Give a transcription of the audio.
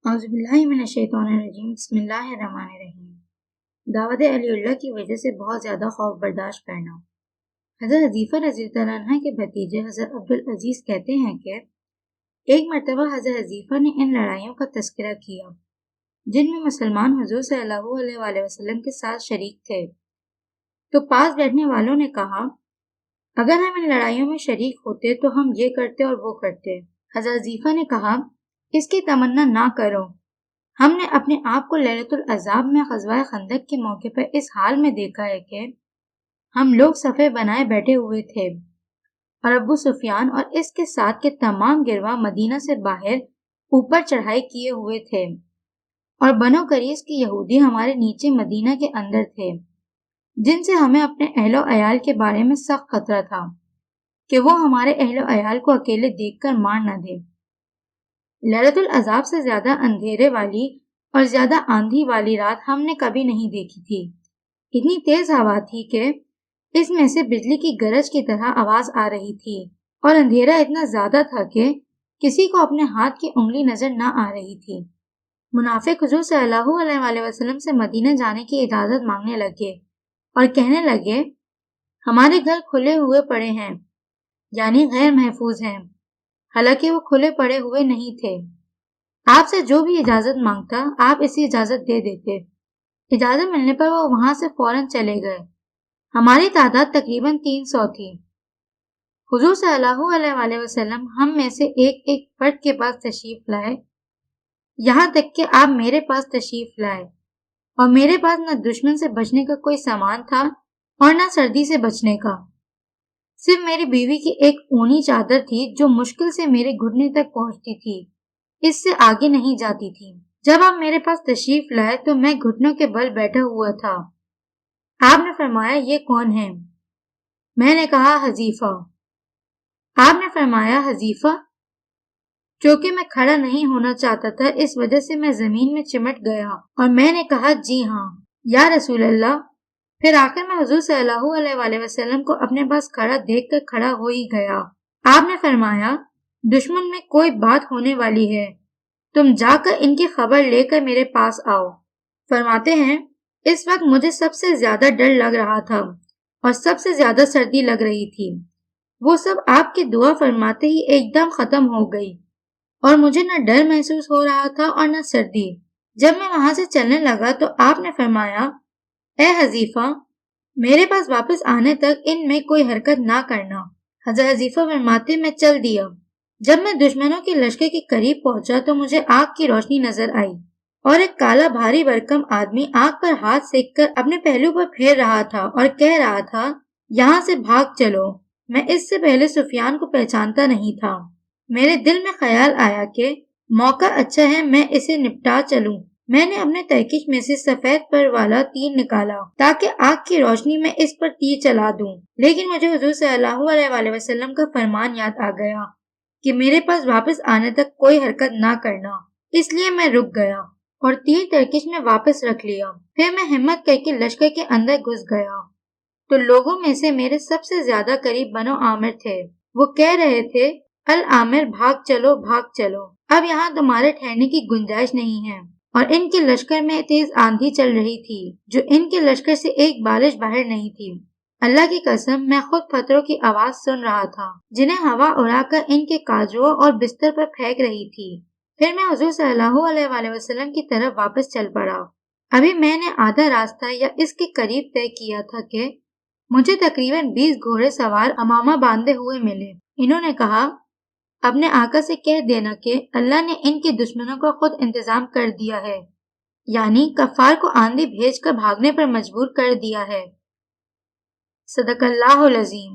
اعوذ باللہ من الشیطان الرجیم بسم اللہ الرحمن الرحیم۔ دعوت علی اللہ کی وجہ سے بہت زیادہ خوف برداشت کرنا۔ حضرت حذیفہ رضی اللہ عنہ کے بھتیجے حضرت عبدالعزیز کہتے ہیں کہ ایک مرتبہ حضرت حذیفہ نے ان لڑائیوں کا تذکرہ کیا جن میں مسلمان حضور صلی اللہ علیہ وآلہ وسلم کے ساتھ شریک تھے، تو پاس بیٹھنے والوں نے کہا اگر ہم ان لڑائیوں میں شریک ہوتے تو ہم یہ کرتے اور وہ کرتے۔ حضرت حذیفہ نے کہا اس کی تمنا نہ کرو، ہم نے اپنے آپ کو لیلۃ العذاب میں غزوہ خندق کے موقع پر اس حال میں دیکھا ہے کہ ہم لوگ صفے بنائے بیٹھے ہوئے تھے اور ابو سفیان اور اس کے ساتھ کے تمام گروہ مدینہ سے باہر اوپر چڑھائی کیے ہوئے تھے اور بنو قریظ کے یہودی ہمارے نیچے مدینہ کے اندر تھے، جن سے ہمیں اپنے اہل و عیال کے بارے میں سخت خطرہ تھا کہ وہ ہمارے اہل و عیال کو اکیلے دیکھ کر مار نہ دے۔ لیلۃ العذاب سے زیادہ اندھیرے والی اور زیادہ آندھی والی رات ہم نے کبھی نہیں دیکھی تھی۔ اتنی تیز ہوا تھی کہ اس میں سے بجلی کی گرج کی طرح آواز آ رہی تھی اور اندھیرا اتنا زیادہ تھا کہ کسی کو اپنے ہاتھ کی انگلی نظر نہ آ رہی تھی۔ منافق حضور صلی اللہ علیہ وآلہ وسلم سے مدینہ جانے کی اجازت مانگنے لگے اور کہنے لگے ہمارے گھر کھلے ہوئے پڑے ہیں، یعنی غیر محفوظ ہیں، حالانکہ وہ کھلے پڑے ہوئے نہیں تھے۔ آپ سے جو بھی اجازت مانگتا آپ اسے اجازت دے دیتے۔ اجازت ملنے پر وہ وہاں سے فوراً چلے گئے۔ ہماری تعداد تقریباً 300 تھی۔ حضور صلی اللہ علیہ وآلہ وسلم ہم میں سے ایک ایک فرد کے پاس تشریف لائے، یہاں تک کہ آپ میرے پاس تشریف لائے، اور میرے پاس نہ دشمن سے بچنے کا کوئی سامان تھا اور نہ سردی سے بچنے کا، صرف میری بیوی کی ایک اونی چادر تھی جو مشکل سے میرے گھٹنے تک پہنچتی تھی، اس سے آگے نہیں جاتی تھی۔ جب آپ میرے پاس تشریف لائے تو میں گھٹنوں کے بل بیٹھا ہوا تھا۔ آپ نے فرمایا یہ کون ہے؟ میں نے کہا حذیفہ۔ آپ نے فرمایا حذیفہ؟ چونکہ میں کھڑا نہیں ہونا چاہتا تھا اس وجہ سے میں زمین میں چمٹ گیا اور میں نے کہا جی ہاں یا رسول اللہ۔ پھر آخر میں حضور صلی اللہ علیہ وآلہ وسلم کو اپنے پاس کھڑا دیکھ کر کھڑا ہو ہی گیا۔ آپ نے فرمایا دشمن میں کوئی بات ہونے والی ہے، تم جا کر ان کی خبر لے کر میرے پاس آؤ۔ فرماتے ہیں اس وقت مجھے سب سے زیادہ ڈر لگ رہا تھا اور سب سے زیادہ سردی لگ رہی تھی۔ وہ سب آپ کی دعا فرماتے ہی ایک دم ختم ہو گئی اور مجھے نہ ڈر محسوس ہو رہا تھا اور نہ سردی۔ جب میں وہاں سے چلنے لگا تو آپ نے فرمایا اے حذیفہ میرے پاس واپس آنے تک ان میں کوئی حرکت نہ کرنا۔ حضرت حذیفہ فرماتے میں چل دیا۔ جب میں دشمنوں کے لشکر کے قریب پہنچا تو مجھے آگ کی روشنی نظر آئی اور ایک کالا بھاری بھرکم آدمی آگ پر ہاتھ سیک کر اپنے پہلو پر پھیر رہا تھا اور کہہ رہا تھا یہاں سے بھاگ چلو۔ میں اس سے پہلے سفیان کو پہچانتا نہیں تھا۔ میرے دل میں خیال آیا کہ موقع اچھا ہے میں اسے نپٹا چلوں۔ میں نے اپنے ترکش میں سے سفید پر والا تیر نکالا تاکہ آگ کی روشنی میں اس پر تیر چلا دوں، لیکن مجھے حضور صلی اللہ علیہ وآلہ وسلم کا فرمان یاد آ گیا کہ میرے پاس واپس آنے تک کوئی حرکت نہ کرنا، اس لیے میں رک گیا اور تیر ترکش میں واپس رکھ لیا۔ پھر میں ہمت کر کے لشکر کے اندر گھس گیا تو لوگوں میں سے میرے سب سے زیادہ قریب بنو عامر تھے۔ وہ کہہ رہے تھے العامر بھاگ چلو بھاگ چلو، اب یہاں تمہارے ٹھہرنے کی گنجائش نہیں ہے۔ اور ان کے لشکر میں تیز آندھی چل رہی تھی جو ان کے لشکر سے ایک بارش باہر نہیں تھی۔ اللہ کی قسم میں خود پتھروں کی آواز سن رہا تھا جنہیں ہوا اڑا کر ان کے کاجوں اور بستر پر پھینک رہی تھی۔ پھر میں حضور صلی اللہ علیہ وآلہ وسلم کی طرف واپس چل پڑا۔ ابھی میں نے آدھا راستہ یا اس کے قریب طے کیا تھا کہ مجھے تقریباً 20 گھوڑے سوار امامہ باندھے ہوئے ملے۔ انہوں نے کہا اپنے آقا سے کہہ دینا کہ اللہ نے ان کے دشمنوں کا خود انتظام کر دیا ہے، یعنی کفار کو آندھی بھیج کر بھاگنے پر مجبور کر دیا ہے۔ صدق اللہ العظیم۔